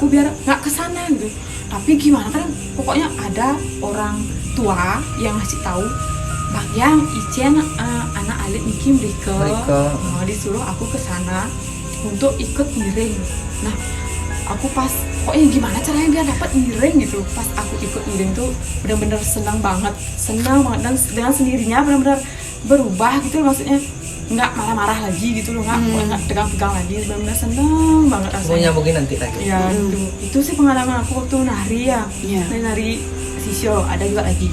aku biar nggak kesana gitu. Tapi gimana kan pokoknya ada orang tua yang ngasih tahu Bang yang Icen anak alit niki mereka disuruh aku ke sana untuk ikut ngiring. Nah aku pas pokoknya gimana caranya biar dapat ngiring gitu. Pas aku ikut ngiring tuh benar-benar senang banget dan dengan sendirinya benar-benar berubah gitu loh, maksudnya nggak marah-marah lagi gitu loh, nggak tegang-tegang lagi, benar-benar seneng banget rasanya. Mau nyambungin nanti lagi. Ya itu sih pengalaman aku waktu nari ya. Nari sisyo. Ada juga lagi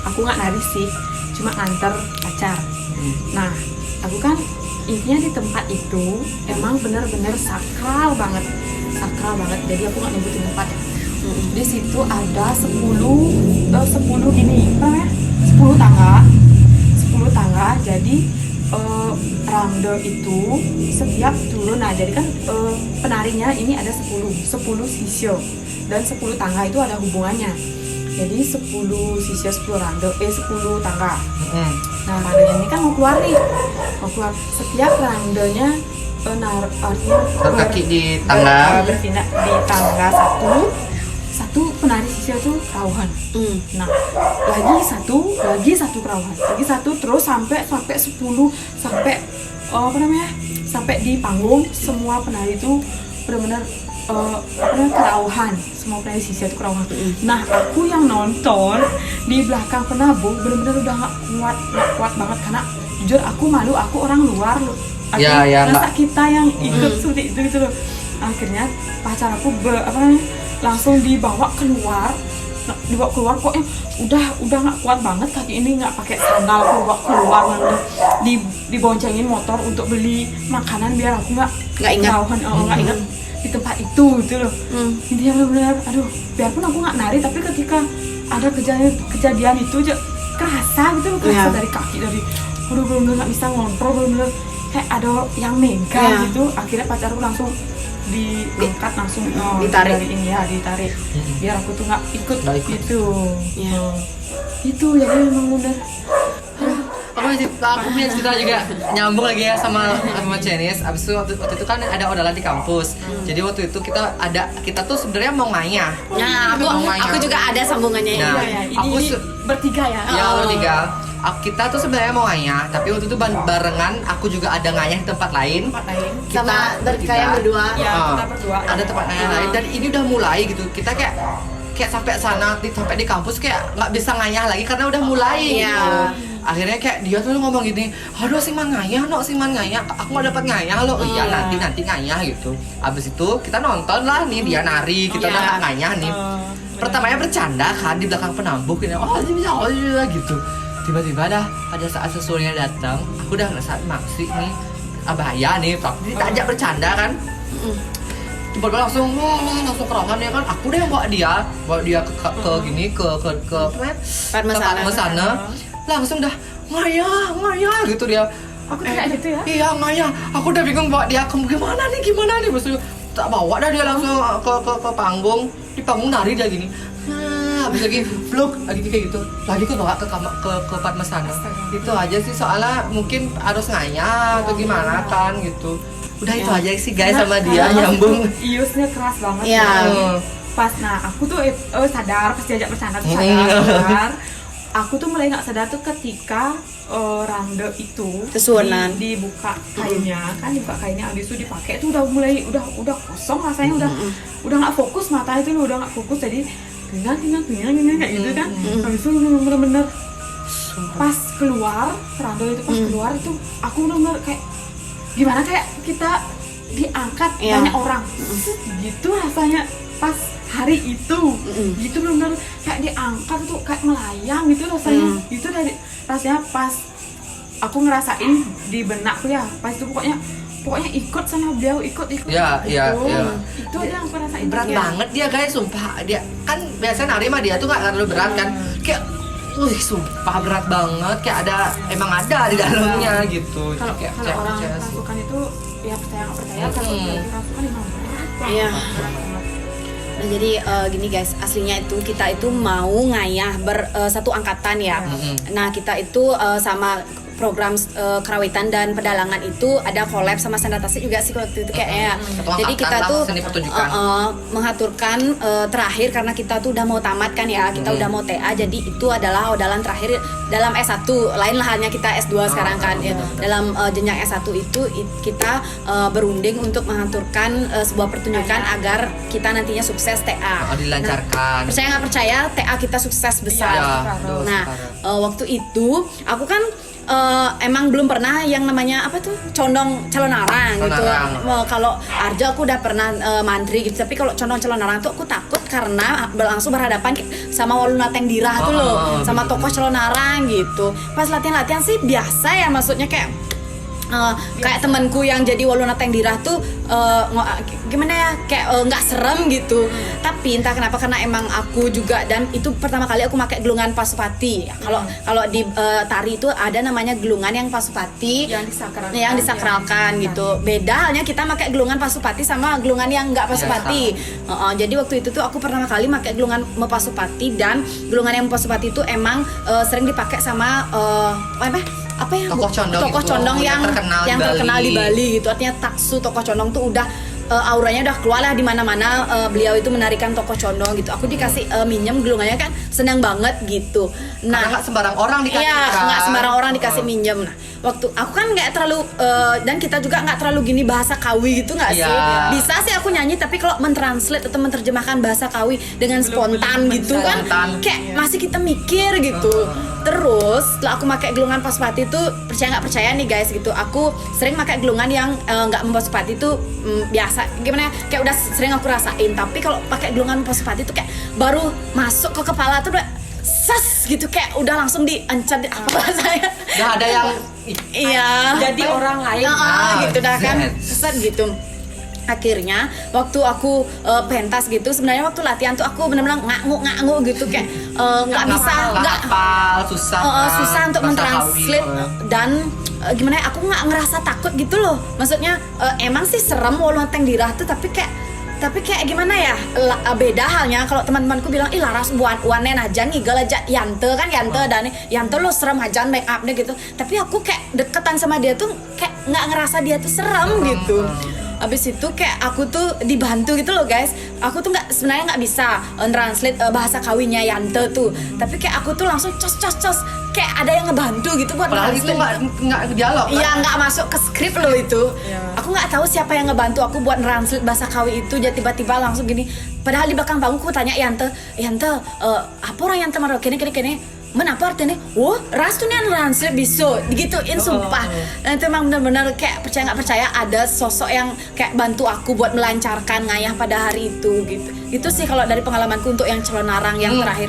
aku nggak nari sih, cuma nganter pacar. Nah aku kan intinya di tempat itu emang benar-benar sakral banget, jadi aku nggak nyebutin tempat ya. Di situ ada 10 gini apa namanya, 10 tangga. Jadi ronde itu setiap turun, nah jadi kan penarinya ini ada 10 sisyo dan 10 tangga itu ada hubungannya. Jadi 10 sisyo 10 ronde 10 tangga. Nah randenya ini kan mau keluar. Setiap randenya taruh kaki di tangga, berpindah di tangga satu penari sisyo tuh kerauhan. Nah lagi satu kerauhan, terus sampai 10 sampai di panggung semua penari itu benar-benar kerauhan, semua penari sisyo itu kerauhan. Nah aku yang nonton di belakang penabuh benar-benar udah nggak kuat banget, karena jujur aku malu, aku orang luar loh. Masa kita yang ikut seperti itu gitu loh. Akhirnya pacar aku langsung dibawa keluar kok udah nggak kuat banget, kaki ini nggak pakai sandal, aku bawa keluar diboncengin motor untuk beli makanan biar aku nggak ingat di tempat itu gitu loh. Intinya benar-benar aduh, biarpun aku nggak nari tapi ketika ada kejadian itu aja kerasa gitu loh, dari kaki, dari benar-benar nggak bisa ngontrol, benar-benar kayak ada yang megang gitu. Akhirnya pacarku langsung diangkat, langsung ditarik biar aku tuh nggak ikut gitu. Itu jadi memang benar. Aku punya cerita juga nyambung lagi ya sama Cenis. Abis itu waktu itu kan ada odalan di kampus. Jadi waktu itu kita tuh sebenarnya mau ngayah. Nah, aku juga ada sambungannya. Nah, ini bertiga ya. Ya bertiga. Kita tuh sebenarnya mau ngayah, tapi waktu itu barengan aku juga ada ngayah di tempat lain. Sama kayak berdua. Ya, kita berdua. Ada tempat ngayah lain dan ini udah mulai gitu. Kita kayak sampai sana, sampai di kampus kayak nggak bisa ngayah lagi karena udah mulai gitu. Akhirnya kayak dia tuh ngomong gini, aduh si man ngayah, aku nggak dapat ngayah loh. Iya nanti ngayah gitu. Abis itu kita nonton lah nih dia nari, kita udah nggak ngayah nih. Pertamanya bercanda kan di belakang penambuk ini, bisa gitu. Tiba-tiba pada saat sesuanya datang, aku udah ngerasa maksud nih abaya nih, tapi ditajak bercanda kan. Tiba-tiba langsung kerauhan ya kan, aku deh yang bawa dia ke gini ke sana. Langsung dah ngayah gitu dia. Aku kayak gitu ya. Iya ngayah. Aku udah bingung bawa dia gimana nih. Maksudnya tak bawa dah dia langsung ke panggung. Di panggung nari dia gini. Nah, habis lagi vlog lagi kayak gitu. Lagi aku bawa ke Padmasana. Itu aja sih, soalnya mungkin harus ngayah atau gimana kan gitu. Udah itu aja sih guys sama dia nyambung. Iusnya keras banget ya. Pas aku tuh sadar pas diajak bercanda tuh sadar. Aku tuh mulai nggak sadar tuh ketika rande itu dibuka kainnya kan, dibuka kainnya, habis itu dipakai tuh udah kosong rasanya, udah nggak fokus, mata itu udah nggak fokus, jadi tinggal kayak gitu kan. Habis itu bener-bener pas keluar rande itu itu aku bener-bener kayak gimana, kayak kita diangkat banyak orang gitu rasanya pas hari itu. Gitu benar-benar kayak diangkat tuh, kayak melayang gitu rasanya. Itu dari rasanya pas aku ngerasain di benakku ya, pas itu pokoknya ikut sama beliau, ikut ya, gitu. ya. Itu aja yang aku rasain. Berat banget dia guys, sumpah. Dia kan biasanya nari mah dia tuh gak terlalu berat kan, kayak sumpah berat banget, kayak emang ada di dalamnya gitu. Kalau orang rasukan itu ya percaya nggak percaya, kalau rasukan emang berat. Iya. Nah jadi gini guys, aslinya itu kita itu mau ngayah satu angkatan ya. Nah kita itu sama program kerawitan dan pedalangan itu ada collab sama Senda Tasik juga sih waktu itu kayaknya. Jadi kita tuh seni pertunjukan. mengaturkan terakhir karena kita tuh udah mau tamat kan ya, kita udah mau TA, jadi itu adalah odalan terakhir dalam S1. Lain lah halnya kita S2 sekarang kan ya. Dalam jenjang S1 itu kita berunding untuk mengaturkan sebuah pertunjukan agar kita nantinya sukses TA. Dilancarkan. Nah, percaya nggak percaya TA kita sukses besar. Nah, waktu itu aku kan emang belum pernah yang namanya apa tuh condong calon arang gitu. Kalau Arjo aku udah pernah mantri gitu, tapi kalau condong calon arang tuh aku takut karena langsung berhadapan sama Waluna Tengdirah tuh loh, sama tokoh calon arang gitu. Pas latihan sih biasa ya, maksudnya kayak kayak temanku yang jadi Waluna Tengdirah tuh gimana ya, kayak nggak serem gitu. Tapi entah kenapa karena emang aku juga, dan itu pertama kali aku pakai gelungan Pasupati. Kalau di tari itu ada namanya gelungan yang Pasupati yang disakralkan gitu. Beda halnya kita pakai gelungan Pasupati sama gelungan yang nggak Pasupati. Jadi waktu itu tuh aku pertama kali pakai gelungan Pasupati, dan gelungan yang Pasupati itu emang sering dipakai sama apa ya, tokoh condong yang terkenal di Bali gitu. Artinya Taksu tokoh condong tuh udah auranya udah keluar lah di mana-mana. Beliau itu menarikan tokoh condong gitu. Aku dikasih minjem gelungannya kan, senang banget gitu. Nah, nggak sembarang orang dikasih. Iya, nggak sembarang orang dikasih minjem. Nah, waktu aku kan nggak terlalu dan kita juga nggak terlalu gini bahasa Kawi gitu nggak sih? Bisa sih aku nyanyi, tapi kalau mentranslate atau menerjemahkan bahasa Kawi dengan spontan gitu kan, kayak masih kita mikir gitu. Terus setelah aku pakai gelungan Pasupati itu, percaya nggak percaya nih guys gitu, aku sering pakai gelungan yang nggak Pasupati itu biasa gimana ya, kayak udah sering aku rasain. Tapi kalau pakai gelungan Pasupati itu kayak baru masuk ke kepala tuh udah ses gitu, kayak udah langsung diencet apa saya. Udah ada yang jadi orang lain gitu dah kan, set gitu. Akhirnya waktu aku pentas gitu, sebenarnya waktu latihan tuh aku benar-benar nganguk gitu, kayak nggak bisa, nggak susah untuk mentranslate dan gimana ya, aku nggak ngerasa takut gitu loh. Maksudnya emang sih serem Waluna Tengdirah tuh, tapi kayak gimana ya, beda halnya kalau teman-temanku bilang ih laras wanen aja ngigel aja Yante kan, Yante lo serem aja make upnya gitu. Tapi aku kayak deketan sama dia tuh kayak nggak ngerasa dia tuh serem gitu. Abis itu kayak aku tuh dibantu gitu loh guys. Aku tuh sebenarnya nggak bisa translate bahasa Kawinya Yante tuh, tapi kayak aku tuh langsung cos kayak ada yang ngebantu gitu buat translate. Itu nggak dialog kan? Iya, nggak masuk ke skrip loh itu. Aku nggak tahu siapa yang ngebantu aku buat translate bahasa Kawi itu. Jadi tiba-tiba langsung gini, padahal di belakang panggung aku tanya Yante apa orang Yante marah kene menapa artinya? Oh, ras tuh nih translate bisa digituin sumpah. Dan itu emang benar-benar kayak percaya nggak percaya ada sosok yang kayak bantu aku buat melancarkan ngayah pada hari itu gitu. Itu sih kalau dari pengalamanku untuk yang calon arang yang terakhir.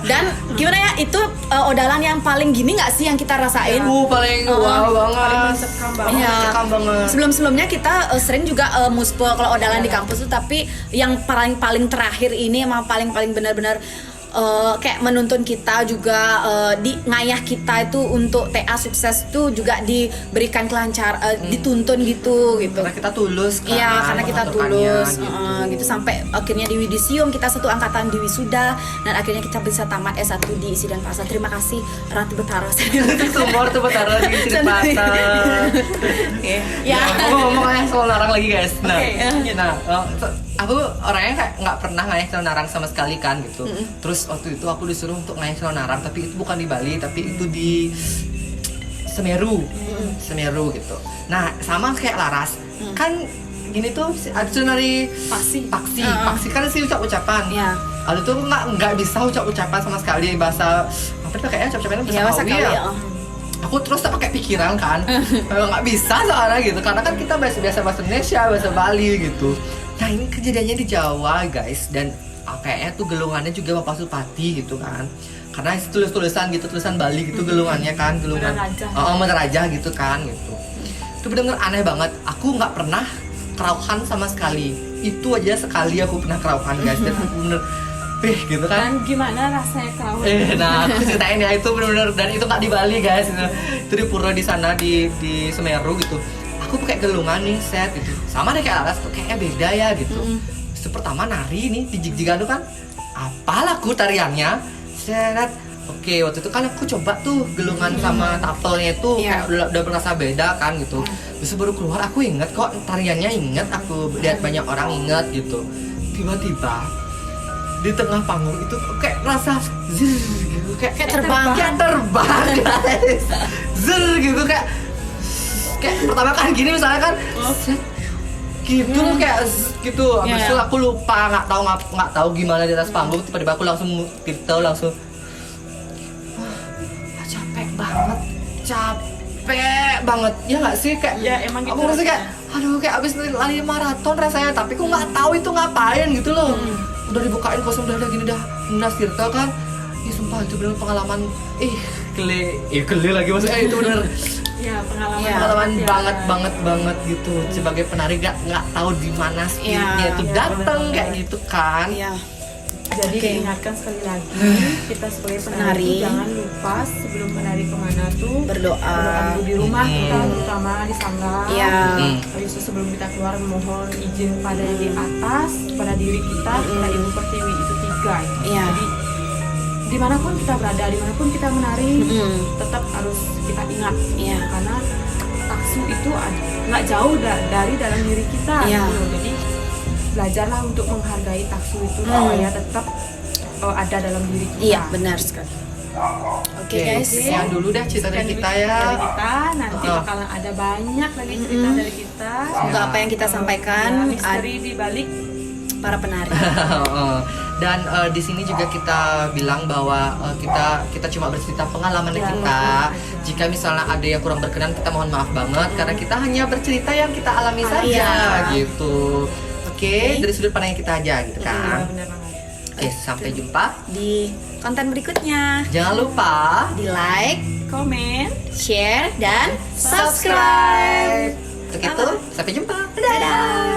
Dan gimana ya, itu odalan yang paling gini nggak sih yang kita rasain? Paling wow banget. Paling mencekam banget. Sebelum-sebelumnya kita sering juga muspe kalau odalan di kampus tuh, tapi yang paling terakhir ini emang paling benar-benar kayak menuntun kita juga, di ngayah kita itu untuk TA sukses tuh juga diberikan dituntun gitu. Karena kita tulus kan. Iya, karena kita tulus gitu sampai akhirnya di Widisium kita satu angkatan di wisuda, dan akhirnya kita bisa tamat S1 di Sidang Pasar. Terima kasih Ratu Betara. Sumur tuh Betara di Sidang Pasar. Ya, aku ngomong ngayah calon arang lagi guys. Nah, aku orangnya kayak nggak pernah ngayah calon arang sama sekali kan gitu. Terus waktu itu aku disuruh untuk ngayah calon arang, tapi itu bukan di Bali, tapi itu di Semeru gitu. Nah, sama kayak Laras kan gini tuh, ada dari paksi kan sih ucapan. Ada tuh nggak bisa ucapan sama sekali bahasa apa tuh, kayaknya ucapannya bahasa Kawi ya. Aku terus tak pakai pikiran kan, nggak bisa soalnya gitu, karena kan kita biasa bahasa Indonesia, bahasa Bali gitu. Nah, ini kejadiannya di Jawa guys, dan kayaknya tuh gelungannya juga Pasupati gitu kan, karena tulisan Bali gitu gelungannya kan, gelungan Menerajah gitu kan gitu. Itu benar-benar aneh banget. Aku nggak pernah kerauhan sama sekali. Itu aja sekali aku pernah kerauhan guys, dan bener gitu kan. Dan gimana rasanya kerauhan? Nah, aku ceritain ya, itu benar-benar, dan itu nggak di Bali guys, itu di pura di sana di Semeru gitu. Aku pakai gelungan nih set gitu, sama deh kayak Laras tuh, kayaknya beda ya gitu. Pertama nari nih di jig-jigan tuh kan, apalah aku tariannya, seret, Oke, waktu itu kan aku coba tuh gelungan sama tafelnya tuh Iya. kayak udah berasa beda kan gitu. Terus baru keluar aku inget kok tariannya, inget aku lihat banyak orang inget gitu. Tiba-tiba di tengah panggung itu kayak rasa zzz gitu, kayak terbang. kayak terbang guys. Zzz gitu kayak pertama kan gini misalnya kan set, gitu loh kayak zzz gitu. Habis itu aku lupa nggak tahu gimana di atas panggung, tiba-tiba aku langsung langsung capek banget ya nggak sih kayak Ya, emang gitu aku ngerasa kayak aduh kayak abis lari maraton rasanya, tapi aku nggak tahu itu ngapain gitu loh. Udah dibukain kosong udah gini dah Nas Tirta kan, sumpah itu bener pengalaman geli lagi maksudnya itu bener Ya, pengalaman pengalaman banget ya. banget gitu sebagai penari nggak tahu di mana spiritnya itu datang kayak gitu kan. Iya. Jadi Oke. diingatkan sekali lagi, kita sebagai penari Penari. tuh jangan lupa sebelum penari kemana tuh Berdoa. dulu di rumah kita, terutama di sanggar. Iya. Habis itu sebelum kita keluar mohon izin pada yang di atas, pada diri kita, pada Ibu Pertiwi, itu 3 ya. Iya. Jadi dimanapun kita berada, dimanapun kita menari, tetap harus kita ingat. Iya. Karena taksu itu nggak jauh dari dalam diri kita. Iya. Gitu. Jadi belajarlah untuk menghargai taksu itu supaya tetap ada dalam diri kita. Iya, benar sekali. Oke guys. Sekian dulu dah cerita dari kita ya. Dari kita nanti bakalan ada banyak lagi cerita dari kita. Semoga apa yang kita sampaikan Ya, misteri di balik para penari. Dan di sini juga kita bilang bahwa kita cuma bercerita pengalaman Ya, kita. aja. Jika misalnya ada yang kurang berkenan, kita mohon maaf banget karena kita hanya bercerita yang kita alami saja Iya. gitu. Oke, dari sudut pandang kita aja gitu Iya, kan. benar banget. Oke, sampai jumpa. Di konten berikutnya, Jangan lupa di like, Komen. share, dan subscribe. Untuk itu, sampai jumpa. Dadah.